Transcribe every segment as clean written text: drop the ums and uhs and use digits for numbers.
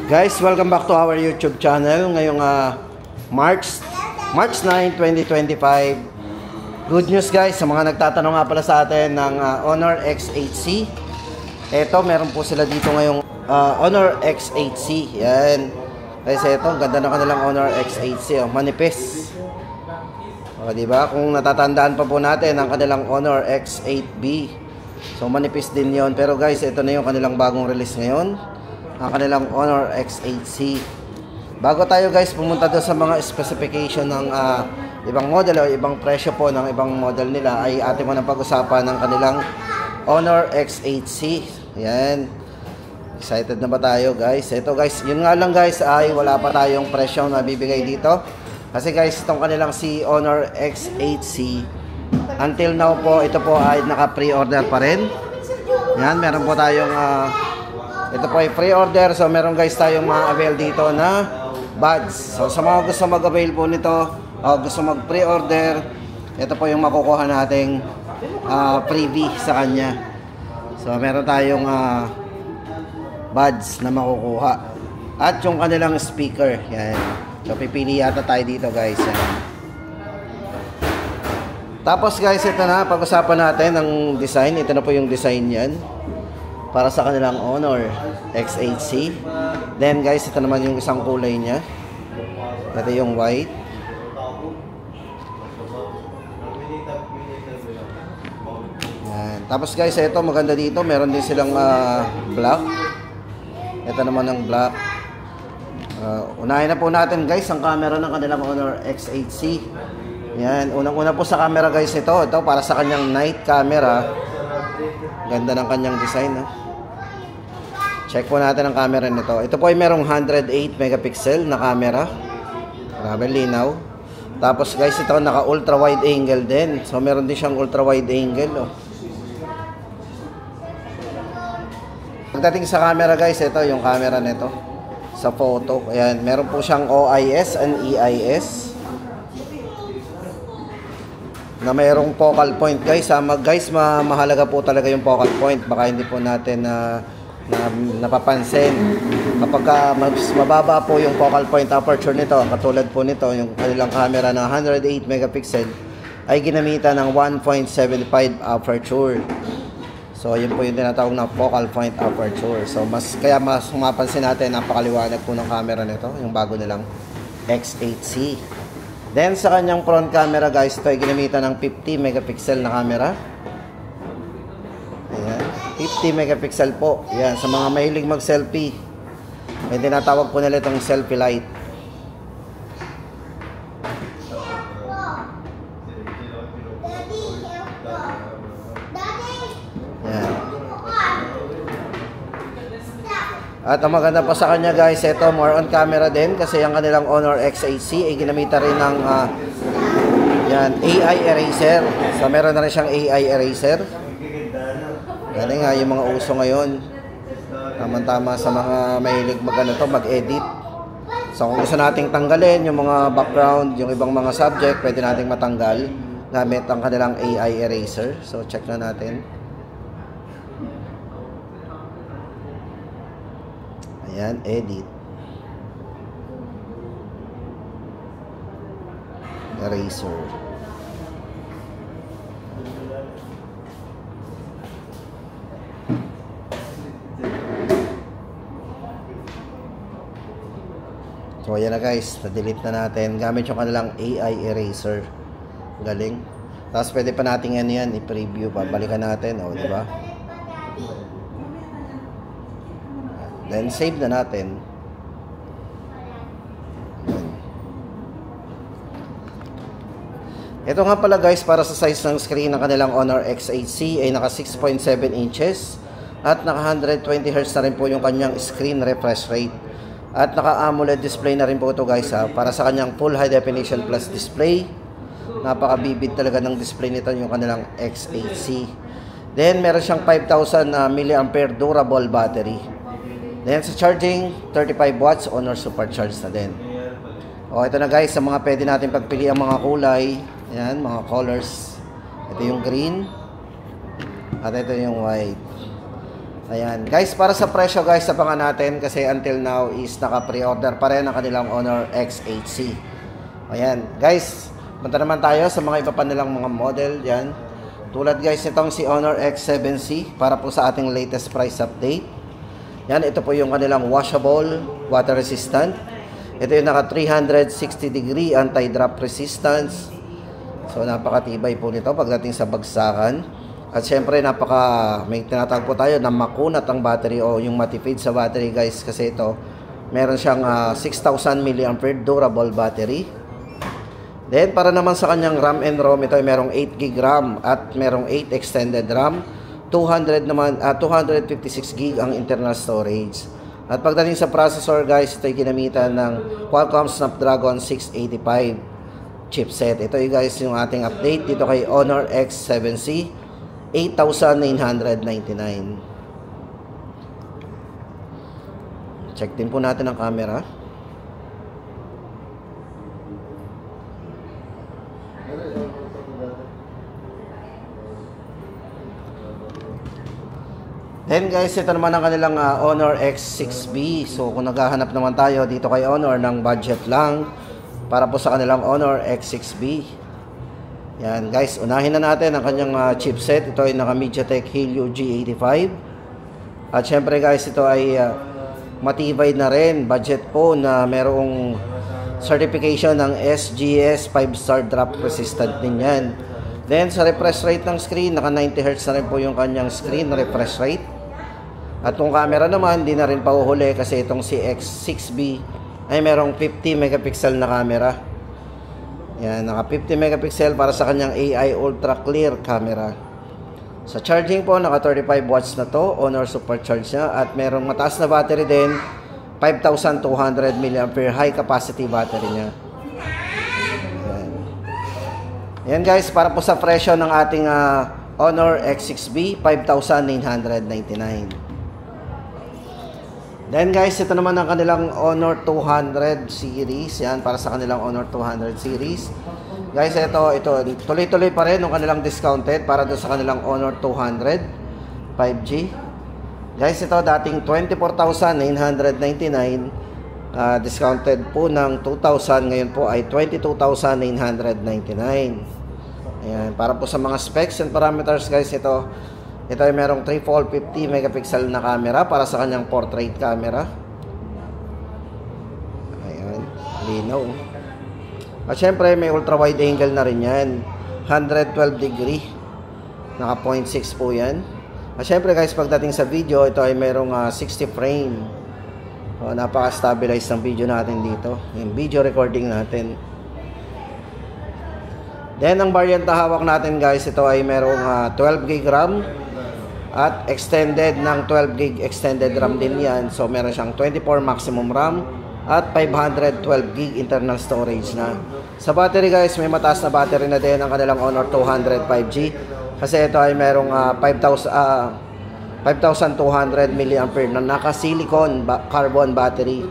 Guys, welcome back to our YouTube channel. Ngayong March 9, 2025. Good news guys, sa mga nagtatanong nga pala sa atin ng Honor X8C. Ito, meron po sila dito ngayong Honor X8C. Yan. Guys, ito, ganda na kanilang Honor X8C. Manipis. O, diba? Kung natatandaan pa po natin ang kanilang Honor X8B. So, manipis din yon. Pero guys, ito na yung kanilang bagong release ngayon. Ang kanilang Honor X8C. Bago tayo guys pumunta doon sa mga specification ng ibang model o ibang presyo po ng ibang model nila, ay atin mo na pag-usapan ng kanilang Honor X8C. Yan. Excited na ba tayo guys? Ito guys, yun nga lang guys, ay wala pa tayong presyo na bibigay dito. Kasi guys, itong kanilang si Honor X8C, until now po, ito po ay naka-pre-order pa rin. Yan, meron po tayong ito po ay pre-order. So meron guys tayong ma-avail dito na buds. So sa mga gusto mag-avail po nito o gusto mag-pre-order, ito po yung makukuha nating freebie sa kanya. So meron tayong buds na makukuha. At yung kanilang speaker. Yan. So pipili yata tayo dito guys. Yan. Tapos guys, ito na, pag-usapan natin ang design. Ito na po yung design yan para sa kanilang Honor X8C. Then guys, ito naman yung isang kulay niya. Ito yung white. Yan. Tapos guys, ito maganda dito, meron din silang black. Ito naman ang black. Unahin na po natin guys ang camera ng kanilang Honor X8C. Yan, unang-una po sa camera guys, ito para sa kanyang night camera. Ganda ng kanyang design, no? Check po natin ang camera nito. Ito po ay merong 108 megapixel na camera. Grabe linaw. Tapos guys, ito naka ultra wide angle din. So meron din siyang ultra wide angle, oh. Pagdating sa camera guys, ito yung camera nito sa photo. Ayan, meron po siyang OIS and EIS na mayroong focal point guys. Guys, mahalaga po talaga yung focal point. Baka hindi po natin na napapansin kapag mas mababa po yung focal point aperture nito, katulad po nito yung kanilang camera na 108 megapixel ay ginamitan ng 1.75 aperture. So yun po yung tinatawag na focal point aperture. So kaya mas mapansin natin, napakaliwanag po ng camera nito, yung bago nilang X8C. Then sa kanyang front camera guys, ito ay ginamitan ng 50 megapixel na camera. Ayan, 50 megapixel po. Ayan, sa mga mahilig mag-selfie, may tinatawag po nila itong selfie light. Ayan. At ang maganda pa sa kanya guys, ito more on camera din, kasi ang kanilang Honor X8C ay ginamitan rin ng yan, AI eraser. So meron na rin siyang AI eraser. Yan nga yung mga uso ngayon. Tama-tama sa mga mahilig mag-edit. So kung gusto nating tanggalin yung mga background, yung ibang mga subject, pwede nating matanggal gamit ang kanilang AI eraser. So check na natin. Ayan, edit. Eraser. So ayan na guys, na-delete na natin gamit yung kanilang AI eraser. Galing. Tapos pwede pa natin yan i-preview pa. Balikan natin, o diba? Then save na natin. Ito nga pala guys, para sa size ng screen ng kanilang Honor X8C ay naka 6.7 inches at naka 120 Hz na rin po yung kanyang screen refresh rate. At naka AMOLED display na rin po ito guys, para sa kanyang full high definition plus display. Napaka-vivid talaga ng display nito yung kanilang X8C. Then meron siyang 5,000 mAh durable battery. Then sa charging, 35 watts Honor Supercharge na din. O ito na guys, sa mga pwede natin pagpili ang mga kulay. Ayan, mga colors. Ito yung green at ito yung white. Ayan. Guys, para sa presyo guys, abangan natin kasi until now is naka-pre-order pa rin ang kanilang Honor X8C. Ayan. Guys, punta naman tayo sa mga iba pa nilang mga model. Yan. Tulad guys, itong si Honor X7C para po sa ating latest price update. Yan, ito po yung kanilang washable, water resistant. Ito yung naka 360 degree anti-drop resistance. So, napakatibay po nito pagdating sa bagsakan. At syempre, may tinatawag po tayo na makunat ang battery o yung matipid sa battery guys. Kasi ito, meron siyang 6,000 mAh durable battery. Then, para naman sa kanyang RAM and ROM, ito ay merong 8GB RAM at merong 8 extended RAM. 256GB ang internal storage. At pagdating sa processor guys, ito ay ginamitan ng Qualcomm Snapdragon 685 chipset. Ito ay guys yung ating update dito kay Honor X7C 8,999. Check din po natin ang camera. Then guys, ito naman ang kanilang Honor X6B. So kung naghahanap naman tayo dito kay Honor ng budget lang para po sa kanilang Honor X6B. Yan guys, unahin na natin ang kanyang chipset. Ito ay naka MediaTek Helio G85. At syempre guys, ito ay matibay na rin. Budget po na merong certification ng SGS 5-star drop resistant din yan. Then sa refresh rate ng screen, naka 90Hz na rin po yung kanyang screen refresh rate. At kung camera naman, di na rin pauhuli kasi itong si X6B ay merong 50 megapixel na camera. Yan, naka 50 megapixel para sa kanyang AI Ultra Clear camera. Sa charging po, naka 35 watts na to, Honor supercharge niya. At merong mataas na battery din, 5,200 mAh high capacity battery niya. Yan guys, para po sa presyo ng ating Honor X6B, 5,999. Then guys, ito naman ang kanilang Honor 200 series. Yan, para sa kanilang Honor 200 series. Guys, ito tuloy-tuloy pa rin yung kanilang discounted para doon sa kanilang Honor 200 5G. Guys, ito dating 24,999. Discounted po ng 2,000. Ngayon po ay 22,999. Ayan, para po sa mga specs and parameters guys, ito ay merong triple 50 megapixel na camera para sa kanyang portrait camera. Ayan, linaw. At syempre may ultra wide angle na rin yan, 112 degree, naka 0.6 po yan. At syempre guys, pagdating sa video, ito ay merong 60 frame. Napaka-stabilize ng video natin dito, yung video recording natin. Then ang variant na hawak natin guys, ito ay merong 12GB RAM at extended ng 12GB extended RAM din yan. So meron siyang 24 maximum RAM at 512GB internal storage na. Sa battery guys, may mataas na battery na din ang kanilang Honor 200 5G kasi ito ay merong 5,200 mAh na naka-silicon carbon battery.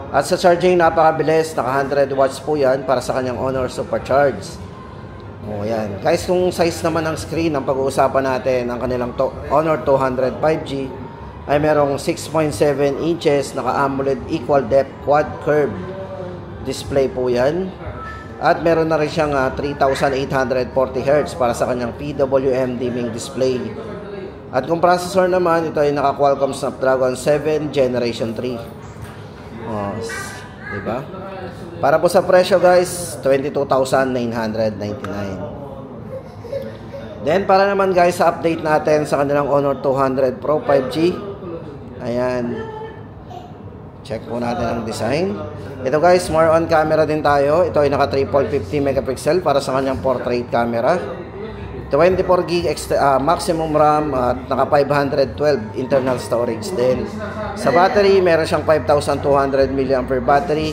At sa charging, napakabilis, naka 100 watts po yan para sa kanyang Honor supercharge. O yan. Guys, kung size naman ng screen ang pag-uusapan natin, ang kanilang Honor 200 5G ay merong 6.7 inches, naka-AMOLED equal depth quad curve display po yan. At meron na rin siyang 3,840 Hz para sa kanyang PWM dimming display. At kung processor naman, ito ay naka Qualcomm Snapdragon 7 Generation 3. O, diba? Para po sa presyo guys, 22,999. Then para naman guys sa update natin sa kanilang Honor 200 Pro 5G. Ayan. Check po natin ang design. Ito guys, more on camera din tayo. Ito ay naka triple 50 megapixel para sa kanyang portrait camera. 24GB maximum RAM at naka 512 internal storage din. Sa battery, meron siyang 5,200 mAh battery.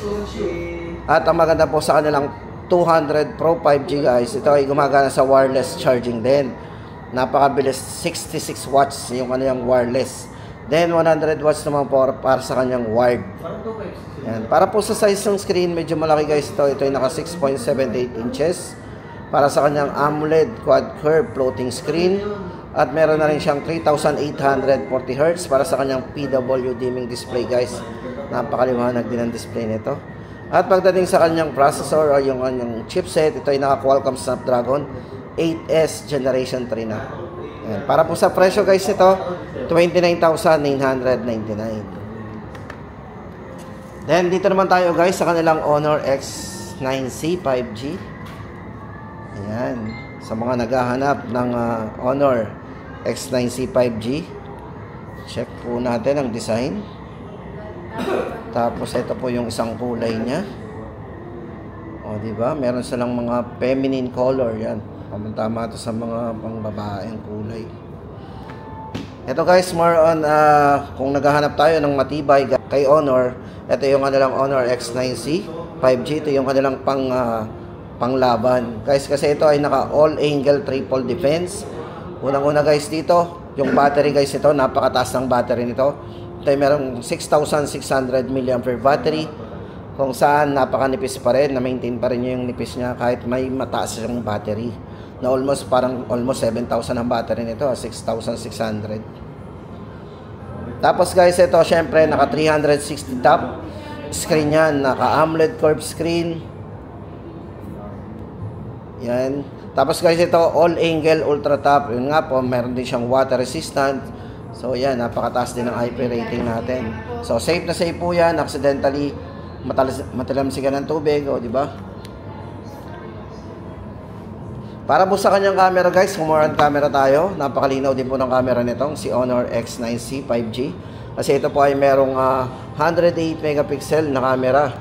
At ang maganda po sa kanilang 200 Pro 5G guys, ito ay gumagana sa wireless charging din. Napakabilis, 66 watts yung kanilang wireless. Then 100 watts naman po para sa kanyang wired. Yan. Para po sa size ng screen, medyo malaki guys ito. Ito ay naka 6.78 inches para sa kanyang AMOLED quad curve floating screen. At meron na rin siyang 3840 Hz para sa kanyang PW dimming display guys. Napakaliwanag din ang display nito. At pagdating sa kanyang processor o yung kanyang chipset, ito ay naka Qualcomm Snapdragon 8S Generation 3 na. Ayan. Para po sa presyo guys ito, 29,999. Then dito naman tayo guys sa kanilang Honor X9C 5G. Ayan. Sa mga naghahanap ng Honor X9C 5G, check po natin ang design. Tapos ito po yung isang kulay niya. O di ba? Meron silang mga feminine color 'yan. Tama-tama ito sa mga pangbabaeng kulay. Ito guys, more on kung naghahanap tayo ng matibay kay Honor, ito yung kanilang Honor X9C 5G. Ito yung kanilang panglaban. Guys, kasi ito ay naka all-angle triple defense. Unang-una guys dito, yung battery guys ito, napakataas ng battery nito. Ito ay merong 6,600 mAh battery. Kung saan napakanipis pa rin, na-maintain pa rin yung nipis niya kahit may mataas yung battery. Na almost 7,000 ang battery nito, 6,600. Tapos guys, ito syempre naka 360 top screen yan, naka AMOLED curved screen. Yan. Tapos guys, ito all angle ultra top. Yun nga po, meron din siyang water resistant. So yan, napakataas din ng IP rating natin. So safe na safe po yan. Accidentally matalamsigan ng tubig, o di ba? Para po sa kanyang camera guys, kung more on camera tayo, napakalinaw din po ng camera nitong si Honor X9C 5G. Kasi ito po ay merong 108 megapixel na camera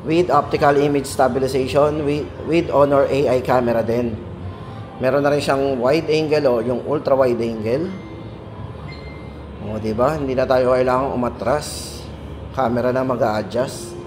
with optical image stabilization with Honor AI camera din. Meron na rin siyang wide angle o yung ultra wide angle. O di ba? Hindi na tayo kailangang umatras. Camera na mag-a-adjust.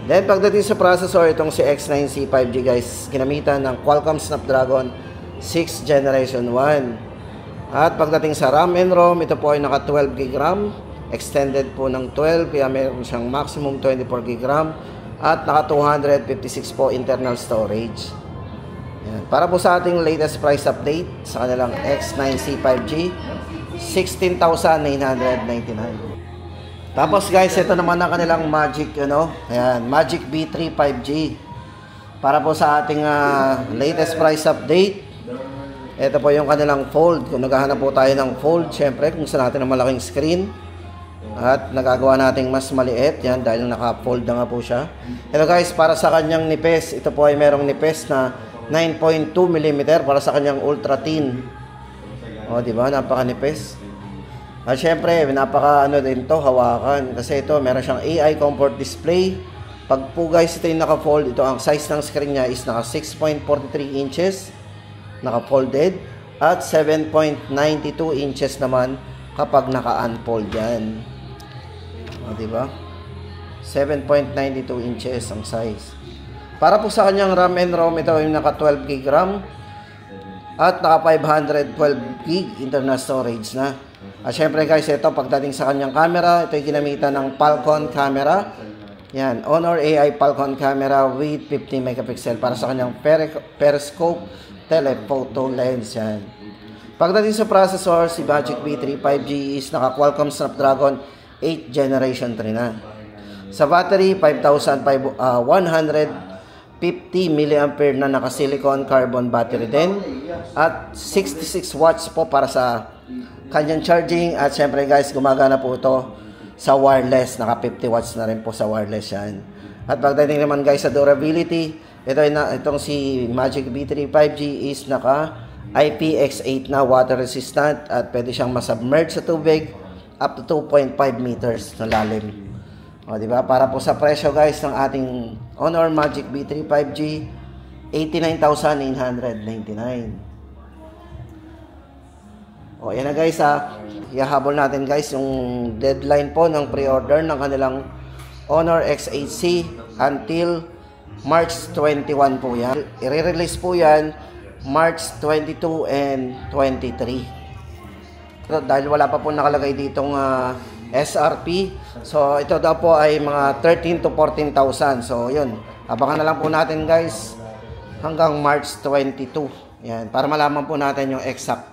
Then pagdating sa processor, itong si X9C 5G guys, ginamitan ng Qualcomm Snapdragon 6 Generation 1. At pagdating sa RAM and ROM, ito po ay naka 12 GB RAM. Extended po ng 12, kaya meron siyang maximum 24 GB RAM at naka 256 po internal storage. Yan. Para po sa ating latest price update sa kanilang X9C 5G, 16,999. Tapos guys, ito naman ang kanilang Magic, Magic B3 5G. Para po sa ating latest price update, ito po yung kanilang fold. Kung naghahanap po tayo ng fold, syempre kung sa natin ang malaking screen, at nagagawa nating mas maliit, yan, dahil naka-fold na nga po siya. Ito guys, para sa kanyang nipis, ito po ay merong nipis na 9.2 mm para sa kanyang ultra thin. O, di ba? Napaka-nipis. At syempre, din to, hawakan. Kasi ito, meron siyang AI comfort display. Pag po guys, ito yung naka-fold, ito ang size ng screen niya is naka 6.43 inches, naka-folded, at 7.92 inches naman kapag naka-unfold yan. O, diba? 7.92 inches ang size. Para po sa kanyang RAM and ROM, ito yung naka 12 GB RAM at naka 512 GB internal storage na. At syempre guys, ito pagdating sa kanyang camera, ito yung ginamitan ng Falcon camera. Yan, Honor AI Falcon camera with 50 megapixel para sa kanyang periscope telephoto lens. Yan. Pagdating sa processor, si Magic B3 5G is naka Qualcomm Snapdragon 8 Generation 3 na. Sa battery, 5,150 mAh na naka silicon carbon battery din. At 66 watts po para sa kanyang charging. At syempre guys, gumagana po ito sa wireless. Naka 50 watts na rin po sa wireless yan. At pagdating naman guys sa durability, itong si Magic B3 5G is naka IPX8 na water resistant at pwede siyang masubmerge sa tubig up to 2.5 meters na lalim. O, di ba? Para po sa presyo guys ng ating Honor Magic B3 5G, 89,999. O, yan na guys ihahabol natin guys yung deadline po ng pre-order ng kanilang Honor X8C until March 21 po yan. I-release po yan March 22 and 23. So, dahil wala pa po nakalagay ditong SRP. So, ito daw po ay mga 13 to 14,000. So, yun. Abangan na lang po natin guys hanggang March 22. Yan, para malaman po natin yung exact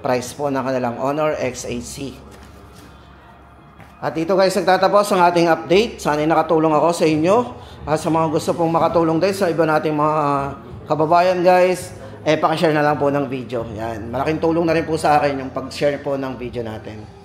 price po ng kanilang Honor X8C. At dito guys, nagtatapos ang ating update. Sana'y nakatulong ako sa inyo. At sa mga gusto pong makatulong din sa iba nating mga kababayan guys, pakishare na lang po ng video. Yan, malaking tulong na rin po sa akin yung pag-share po ng video natin.